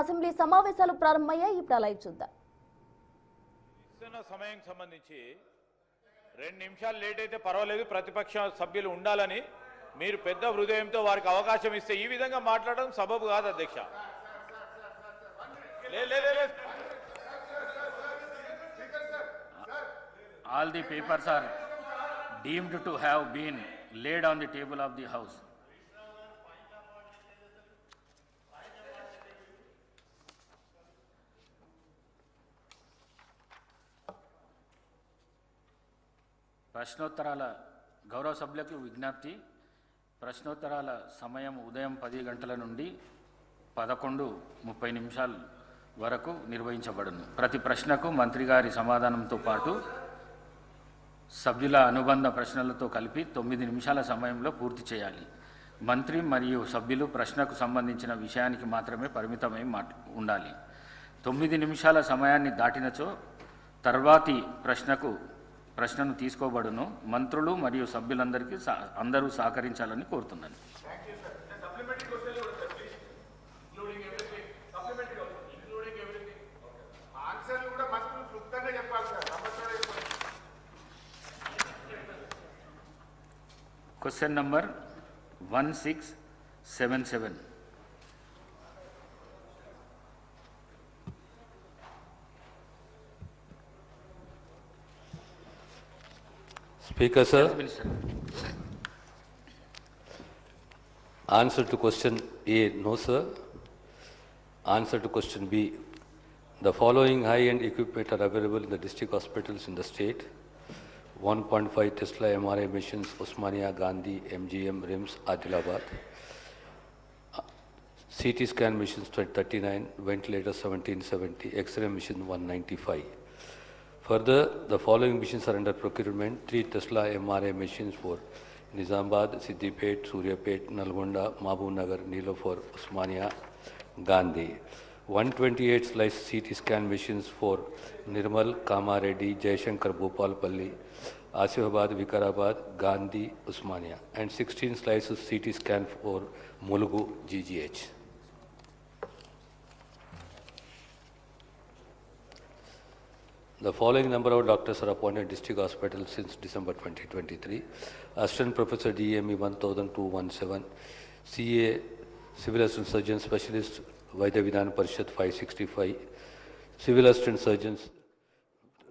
Assembly సమావేశాలు ప్రారంభమయ్యాయి. ఇప్పుడు లైవ్ చూద్దాం. సమయం సంబంధించి 2 నిమిషాలు లేట్ అయితే పర్వాలేదు, ప్రతిపక్ష సభ్యులు ఉండాలని మీరు పెద్ద హృదయంతో వారికి అవకాశం ఇస్తే ఈ విధంగా మాట్లాడడం సబబు కాదు అధ్యక్ష. All the papers are deemed to have been laid on the table of the House. ప్రశ్నోత్తరాల గౌరవ సభ్యులకు విజ్ఞప్తి. ప్రశ్నోత్తరాల సమయం ఉదయం 10 గంటల నుండి 11:30 వరకు నిర్వహించబడును. ప్రతి ప్రశ్నకు మంత్రి గారి సమాధానంతో పాటు సభ్యుల అనుబంధ ప్రశ్నలతో కలిపి 9 నిమిషాల సమయంలో పూర్తి చేయాలి. మంత్రి మరియు సభ్యులు ప్రశ్నకు సంబంధించిన విషయానికి మాత్రమే పరిమితమై ఉండాలి. 9 నిమిషాల సమయాన్ని దాటినచో తర్వాతి ప్రశ్నను తీసుకోబడును. మంత్రులు మరియు సభ్యులందరికీ అందరూ సహకరించాలని కోరుతున్నాను. Question number 1677. Speaker, sir. Yes, Minister. Answer to question A, no, sir. Answer to question B. The following high-end equipment are available in the district hospitals in the state. 1.5 Tesla MRI machines, Osmania, Gandhi, MGM, RIMS, Adilabad. CT scan machines 39, ventilators 1770, X-ray machine 195. Further, the following machines are under procurement: 3 Tesla MRI machines for Nizamabad, Siddipet, Suryapet, Nalgonda, Mahbubnagar, Neelofar, Osmania, Gandhi. 128 slice CT scan machines for Nirmal, Kamareddy, Jayashankar, Bhopalpalli, Asifabad, Vikarabad, Gandhi, Osmania, and 16 slices CT scan for Mulugu, GGH. The following number of doctors are appointed district hospitals since December 2023. Assistant Professor DME 100217, CA Civil Assistant Surgeon Specialist Vaidya Vidhan Parishad 565, Civil Assistant Surgeons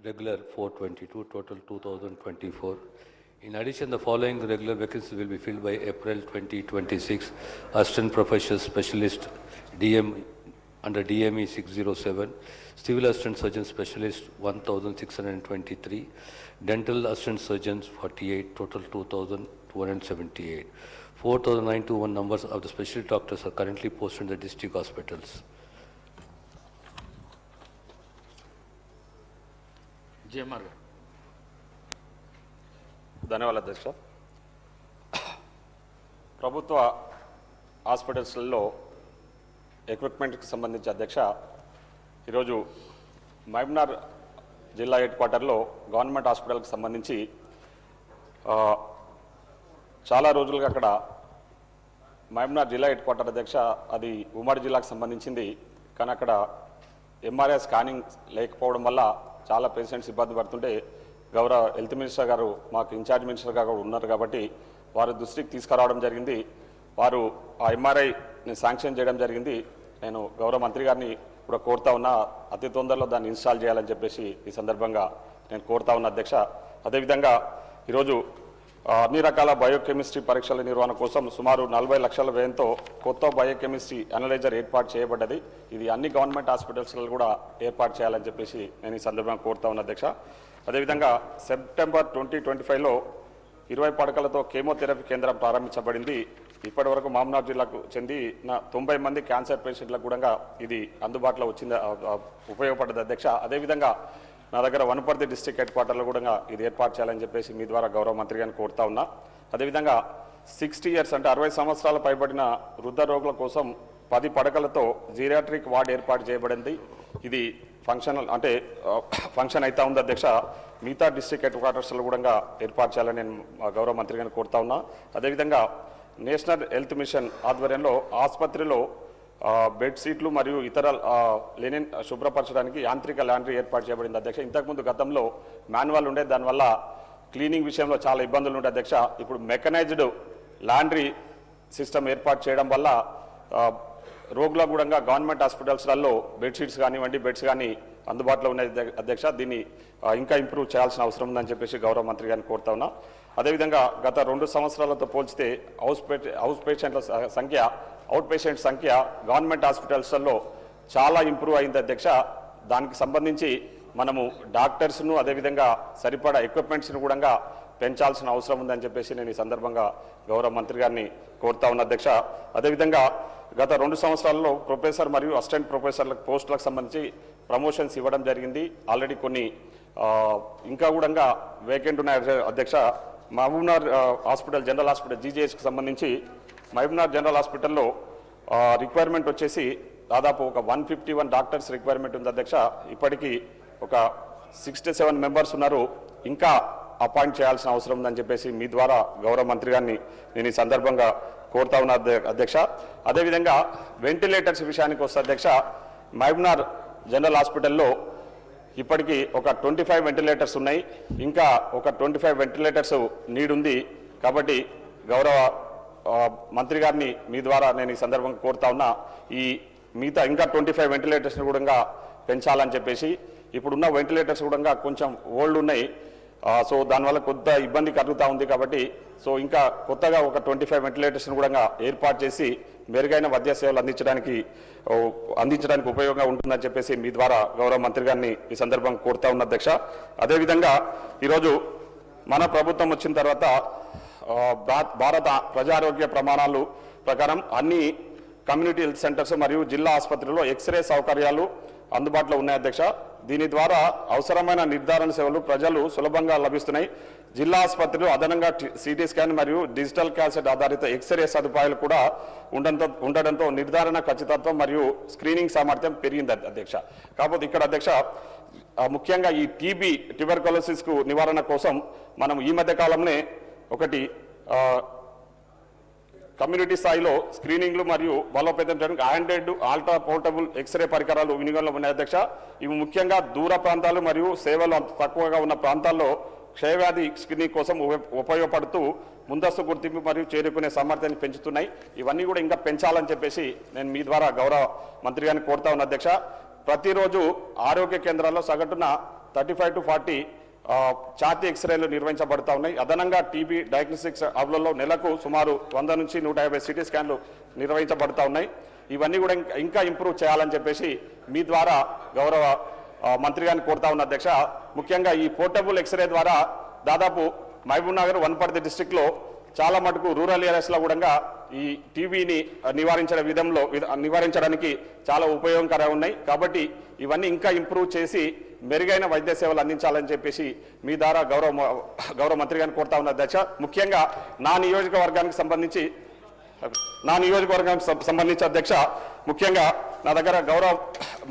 regular 422, total 2024. In addition, the following regular vacancies will be filled by April 2026. Assistant Professor Specialist DM under DME 607, Civil Assistant Surgeon Specialist 1623, Dental Assistant Surgeons 48, total 2278. 4,921 numbers of the specialty doctors are currently posted in the district hospitals. JMR. ధన్యవాదాలు అధ్యక్ష. ప్రభుత్వ హాస్పిటల్స్లో ఎక్విప్మెంట్కి సంబంధించి అధ్యక్ష, ఈరోజు మహబూబ్నగర్ జిల్లా head క్వార్టర్లో government హాస్పిటల్కి సంబంధించి చాలా రోజులుగా అక్కడ మహబూబ్నగర్ జిల్లా హెడ్ క్వార్టర్ అధ్యక్ష, అది ఉమ్మడి జిల్లాకు సంబంధించింది. కానీ అక్కడ ఎంఆర్ఐ స్కానింగ్ లేకపోవడం వల్ల చాలా పేషెంట్స్ ఇబ్బంది పడుతుంటే గౌరవ హెల్త్ మినిస్టర్ గారు మాకు ఇన్ఛార్జ్ మినిస్టర్ గారు ఉన్నారు కాబట్టి వారి దృష్టికి తీసుకురావడం జరిగింది. వారు ఆ ఎంఆర్ఐని శాంక్షన్ చేయడం జరిగింది. నేను గౌరవ మంత్రి గారిని కూడా కోరుతా ఉన్నా, అతి తొందరలో దాన్ని ఇన్స్టాల్ చేయాలని చెప్పేసి ఈ సందర్భంగా నేను కోరుతా ఉన్నా అధ్యక్ష. అదేవిధంగా ఈరోజు అన్ని రకాల బయోకెమిస్ట్రీ పరీక్షల నిర్వహణ కోసం సుమారు 40 లక్షల వ్యయంతో కొత్త బయోకెమిస్ట్రీ అనలైజర్ ఏర్పాటు చేయబడ్డది. ఇది అన్ని గవర్నమెంట్ హాస్పిటల్స్లో కూడా ఏర్పాటు చేయాలని చెప్పేసి నేను ఈ సందర్భంగా కోరుతా ఉన్నా అధ్యక్ష. అదేవిధంగా సెప్టెంబర్ 2025లో 20 పడకలతో కేమోథెరపీ కేంద్రం ప్రారంభించబడింది. ఇప్పటి వరకు మహబూబ్నగర్ జిల్లాకు చెందిన 90 మంది క్యాన్సర్ పేషెంట్లకు కూడా ఇది అందుబాటులో వచ్చింది, ఉపయోగపడ్డది అధ్యక్ష. అదేవిధంగా నా దగ్గర వనపర్తి డిస్ట్రిక్ట్ హెడ్ క్వార్టర్లో కూడా ఇది ఏర్పాటు చేయాలని చెప్పేసి మీ ద్వారా గౌరవ మంత్రి గారిని కోరుతా ఉన్నా. అదేవిధంగా 60 ఇయర్స్ అంటే 60 సంవత్సరాల పైబడిన వృద్ధ రోగుల కోసం 10 పడకలతో జీరియాట్రిక్ వార్డ్ ఏర్పాటు చేయబడింది. ఇది ఫంక్షన్ అవుతా ఉంది అధ్యక్ష. మిగతా డిస్ట్రిక్ట్ హెడ్ క్వార్టర్స్లో కూడా ఏర్పాటు చేయాలని నేను గౌరవ మంత్రి గారిని కోరుతా ఉన్నా. అదేవిధంగా నేషనల్ హెల్త్ మిషన్ ఆధ్వర్యంలో ఆసుపత్రిలో బెడ్షీట్లు మరియు ఇతర లెనిన్ శుభ్రపరచడానికి యాంత్రిక లాండ్రీ ఏర్పాటు చేయబడింది అధ్యక్ష. ఇంతకుముందు గతంలో మాన్యువల్ ఉండే, దానివల్ల క్లీనింగ్ విషయంలో చాలా ఇబ్బందులు ఉండే అధ్యక్ష. ఇప్పుడు మెకనైజ్డ్ లాండ్రీ సిస్టమ్ ఏర్పాటు చేయడం వల్ల రోగులకు కూడా గవర్నమెంట్ హాస్పిటల్స్లలో బెడ్షీట్స్ కానివ్వండి, బెడ్స్ కానీ అందుబాటులో ఉన్నాయి అధ్యక్ష. దీన్ని ఇంకా ఇంప్రూవ్ చేయాల్సిన అవసరం ఉందని చెప్పేసి గౌరవ మంత్రి గారిని కోరుతా ఉన్నా. అదేవిధంగా గత 2 సంవత్సరాలతో పోల్చితే అవుట్ పేషెంట్ సంఖ్య గవర్నమెంట్ హాస్పిటల్స్లో చాలా ఇంప్రూవ్ అయింది అధ్యక్ష. దానికి సంబంధించి మనము డాక్టర్స్ను అదేవిధంగా సరిపడా ఎక్విప్మెంట్స్ను కూడా పెంచాల్సిన అవసరం ఉందని చెప్పేసి నేను ఈ సందర్భంగా గౌరవ మంత్రి గారిని కోరుతా ఉన్న అధ్యక్ష. అదేవిధంగా గత 2 సంవత్సరాల్లో ప్రొఫెసర్ మరియు అసిస్టెంట్ ప్రొఫెసర్ల పోస్టులకు సంబంధించి ప్రమోషన్స్ ఇవ్వడం జరిగింది. ఆల్రెడీ కొన్ని ఇంకా కూడా వేకెంట్ ఉన్నాయి అధ్యక్ష. మహబూబ్నగర్ హాస్పిటల్, జనరల్ హాస్పిటల్ జీజీహెచ్కి సంబంధించి మహబూబ్నగర్ జనరల్ హాస్పిటల్లో రిక్వైర్మెంట్ వచ్చేసి దాదాపు ఒక 151 డాక్టర్స్ రిక్వైర్మెంట్ ఉంది అధ్యక్ష. ఇప్పటికీ ఒక 67 మెంబర్స్ ఉన్నారు. ఇంకా అపాయింట్ చేయాల్సిన అవసరం ఉందని చెప్పేసి మీ ద్వారా గౌరవ మంత్రి గారిని నేను ఈ సందర్భంగా కోరుతా ఉన్న అధ్యక్ష. అదేవిధంగా వెంటిలేటర్స్ విషయానికి వస్తే అధ్యక్ష, మహబూబ్నగర్ జనరల్ హాస్పిటల్లో ఇప్పటికీ ఒక 25 వెంటిలేటర్స్ ఉన్నాయి. ఇంకా ఒక 25 వెంటిలేటర్స్ నీడ్ ఉంది. కాబట్టి గౌరవ మంత్రి గారిని మీ ద్వారా నేను ఈ సందర్భంగా కోరుతా ఉన్నా, ఈ మిగతా ఇంకా 25 వెంటిలేటర్స్ని కూడా పెంచాలని చెప్పేసి. ఇప్పుడున్న వెంటిలేటర్స్ కూడా కొంచెం ఓల్డ్ ఉన్నాయి. సో దానివల్ల కొంత ఇబ్బంది కలుగుతూ ఉంది. కాబట్టి సో ఇంకా కొత్తగా ఒక 25 వెంటిలేటర్స్ని కూడా ఏర్పాటు చేసి మెరుగైన వైద్య సేవలు అందించడానికి ఉపయోగంగా ఉంటుందని చెప్పేసి మీ ద్వారా గౌరవ మంత్రి గారిని ఈ సందర్భంగా కోరుతా ఉన్న అధ్యక్ష. అదేవిధంగా ఈరోజు మన ప్రభుత్వం వచ్చిన తర్వాత భారత ప్రజారోగ్య ప్రమాణాలు ప్రకారం అన్ని కమ్యూనిటీ హెల్త్ సెంటర్స్ మరియు జిల్లా ఆసుపత్రుల్లో ఎక్స్రే సౌకర్యాలు అందుబాటులో ఉన్నాయి అధ్యక్ష. దీని ద్వారా అవసరమైన నిర్ధారణ సేవలు ప్రజలు సులభంగా లభిస్తున్నాయి. జిల్లా ఆసుపత్రిలో అదనంగా సిటీ స్కాన్ మరియు డిజిటల్ క్యాసెట్ ఆధారిత ఎక్స్రే సదుపాయాలు కూడా ఉండడంతో నిర్ధారణ ఖచ్చితత్వం మరియు స్క్రీనింగ్ సామర్థ్యం పెరిగింది అధ్యక్ష. కాకపోతే ఇక్కడ అధ్యక్ష ముఖ్యంగా ఈ ట్యూబర్కులోసిస్కు నివారణ కోసం మనం ఈ మధ్య కాలంలో ఒకటి కమ్యూనిటీ స్థాయిలో స్క్రీనింగ్లు మరియు బలోపేతం చేయడానికి ఆండ్రాయిడ్ ఆల్ట్రా పోర్టబుల్ ఎక్స్రే పరికరాలు వినియోగంలో ఉన్నాయి అధ్యక్ష. ఇవి ముఖ్యంగా దూర ప్రాంతాలు మరియు సేవలు తక్కువగా ఉన్న ప్రాంతాల్లో క్షయవ్యాధి స్క్రీనింగ్ కోసం ఉపయోగపడుతూ ముందస్తు గుర్తింపు మరియు చేరుకునే సామర్థ్యాన్ని పెంచుతున్నాయి. ఇవన్నీ కూడా ఇంకా పెంచాలని చెప్పేసి నేను మీ ద్వారా గౌరవ మంత్రి గారిని కోరుతా ఉన్న అధ్యక్ష. ప్రతిరోజు ఆరోగ్య కేంద్రాల్లో సగటున 35 to 40 ఛాతీ ఎక్స్రేలు నిర్వహించబడతా ఉన్నాయి. అదనంగా టీబీ డయాగ్నోస్టిక్స్ హబ్లలో నెలకు సుమారు 100 నుంచి 150 సిటీ స్కాన్లు నిర్వహించబడతా ఉన్నాయి. ఇవన్నీ కూడా ఇంకా ఇంప్రూవ్ చేయాలని చెప్పేసి మీ ద్వారా గౌరవ మంత్రి గారిని కోరుతా ఉన్న అధ్యక్ష. ముఖ్యంగా ఈ పోర్టబుల్ ఎక్స్రే ద్వారా దాదాపు మహబూబ్నగర్ వనపర్తి డిస్టిక్లో చాలా మటుకు రూరల్ ఏరియాస్లో కూడా ఈ టీబీని నివారించడానికి చాలా ఉపయోగకరంగా ఉన్నాయి. కాబట్టి ఇవన్నీ ఇంకా ఇంప్రూవ్ చేసి మెరుగైన వైద్య సేవలు అందించాలని చెప్పేసి మీ ద్వారా గౌరవ మంత్రి గారిని కోరుతా ఉన్న అధ్యక్ష. ముఖ్యంగా నా నియోజకవర్గానికి సంబంధించి అధ్యక్ష, ముఖ్యంగా నా దగ్గర గౌరవ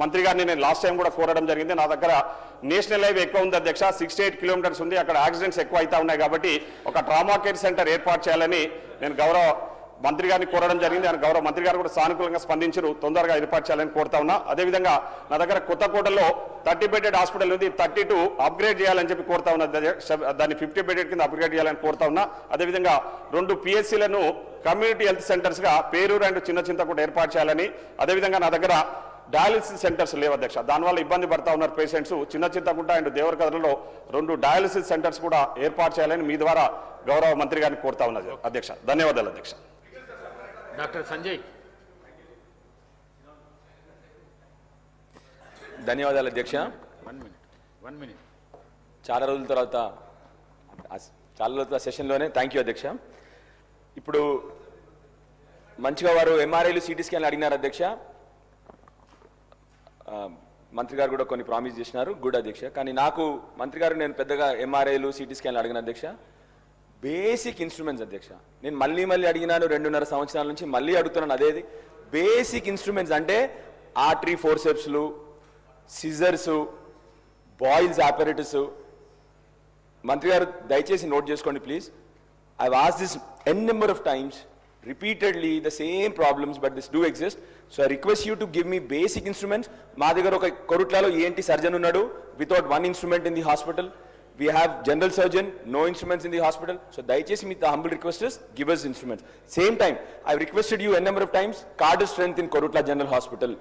మంత్రి గారిని నేను లాస్ట్ టైం కూడా కోరడం జరిగింది. నా దగ్గర నేషనల్ హైవే ఎక్కువ ఉంది అధ్యక్ష, 68 కిలోమీటర్స్ ఉంది. అక్కడ యాక్సిడెంట్స్ ఎక్కువ అవుతా ఉన్నాయి. కాబట్టి ఒక ట్రామా కేర్ సెంటర్ ఏర్పాటు చేయాలని నేను గౌరవ మంత్రి గారిని కోరడం జరిగింది. ఆయన గౌరవ మంత్రి గారు కూడా సానుకూలంగా స్పందించారు, తొందరగా ఏర్పాటు చేయాలని కోరుతా ఉన్నా. అదేవిధంగా నా దగ్గర కొత్తకోటలో 30 బెడెడ్ హాస్పిటల్ ఉంది, 32 అప్గ్రేడ్ చేయాలని చెప్పి కోరుతా ఉన్నా. దాన్ని 50 బెడెడ్ కింద అప్గ్రేడ్ చేయాలని కోరుతా ఉన్నా. అదేవిధంగా 2 PSCలను కమ్యూనిటీ హెల్త్ సెంటర్స్గా పేరూరు అండ్ చింతకుంట ఏర్పాటు చేయాలని. అదేవిధంగా నా దగ్గర డయాలసిస్ సెంటర్స్ లేవు అధ్యక్ష, దానివల్ల ఇబ్బంది పడతా ఉన్నారు పేషెంట్స్. చింతకుంట అండ్ దేవరకథలో 2 డయాలసిస్ సెంటర్స్ కూడా ఏర్పాటు చేయాలని మీ ద్వారా గౌరవ మంత్రి గారిని కోరుతా ఉన్నది అధ్యక్ష. ధన్యవాదాలు అధ్యక్ష. డాక్టర్ సంజయ్. ధన్యవాదాలు అధ్యక్ష. 1 minute. చాలా రోజుల తర్వాత సెషన్లోనే థ్యాంక్ యూ అధ్యక్ష. ఇప్పుడు మంచిగా వారు ఎంఆర్ఐలు సిటీ స్కాన్లు అడిగినారు అధ్యక్ష. మంత్రి గారు కూడా కొన్ని ప్రామిస్ చేసినారు, గుడ్ అధ్యక్ష. కానీ నాకు మంత్రి గారు నేను పెద్దగా ఎంఆర్ఐలు సిటీ స్కాన్లు అడిగిన అధ్యక్ష. బేసిక్ ఇన్స్ట్రుమెంట్స్ అధ్యక్ష, నేను మళ్ళీ అడిగినాను, 2.5 సంవత్సరాల నుంచి మళ్ళీ అడుగుతున్నాను. అదేది బేసిక్ ఇన్స్ట్రుమెంట్స్ అంటే ఆర్టరీ ఫోర్సెప్స్లు, సిజర్సు, బాయిల్స్ ఆపరేటర్స్. మంత్రి గారు దయచేసి నోట్ చేసుకోండి please. I was this n number of times. repeatedly the same problems, but this do exist. So I request you to give me basic instruments. మా దగ్గర ఒక కొరుట్లలో ENT surgeon ఉన్నాడు without one instrument in the hospital. We have general surgeon, no instruments in the hospital. So దయచేసి మీ humble request is give us instruments. Same time, I've requested you n number of times, card strength in Korutla General Hospital.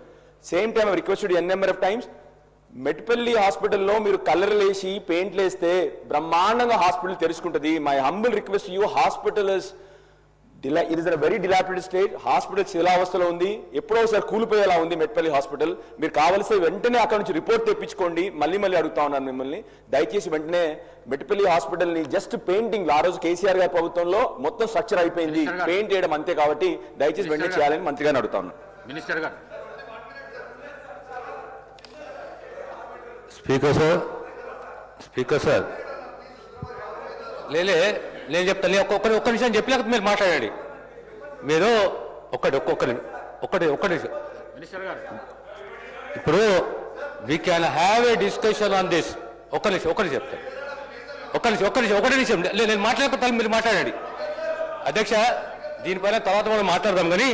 Same time, I've requested you n number of times, Metpally హాస్పిటల్లో మీరు కలర్లు వేసి పెయింట్లు వేస్తే బ్రహ్మాండంగా hospital తెరుచుకుంటుంది. My humble request you, hospital it is a very dilapidated state. Hospital శిలావస్థలో ఉంది, ఎప్పుడో ఒకసారి కూలిపోయేలా ఉంది మెట్పల్లి హాస్పిటల్. మీరు కావాల్సిన వెంటనే అక్కడ నుంచి రిపోర్ట్ తెప్పించుకోండి. మళ్ళీ అడుగుతా ఉన్నాను మిమ్మల్ని, దయచేసి వెంటనే మెట్పల్లి హాస్పిటల్ని జస్ట్ పెయింటింగ్, ఆ రోజు కేసీఆర్ గారి ప్రభుత్వంలో మొత్తం స్ట్రక్చర్ అయిపోయింది, పెయింట్ చేయడం అంతే. కాబట్టి దయచేసి వెంటనే చేయాలని మంత్రి గారిని అడుగుతా ఉన్నాను. మినిస్టర్ గారు. స్పీకర్ సార్ నేను చెప్తాను. ఒక్క నిమిషం చెప్పలేక మీరు మాట్లాడండి. మీరు ఒక్క నిమిషం. మినిస్టర్ గారు. ఇప్పుడు we can have a discussion on this. ఒక్క నిమిషం చెప్తాను. ఒకటి నిమిషం నేను మాట్లాడకపోతే మీరు మాట్లాడండి. అధ్యక్ష, దీనిపైన తర్వాత మనం మాట్లాడదాం. కానీ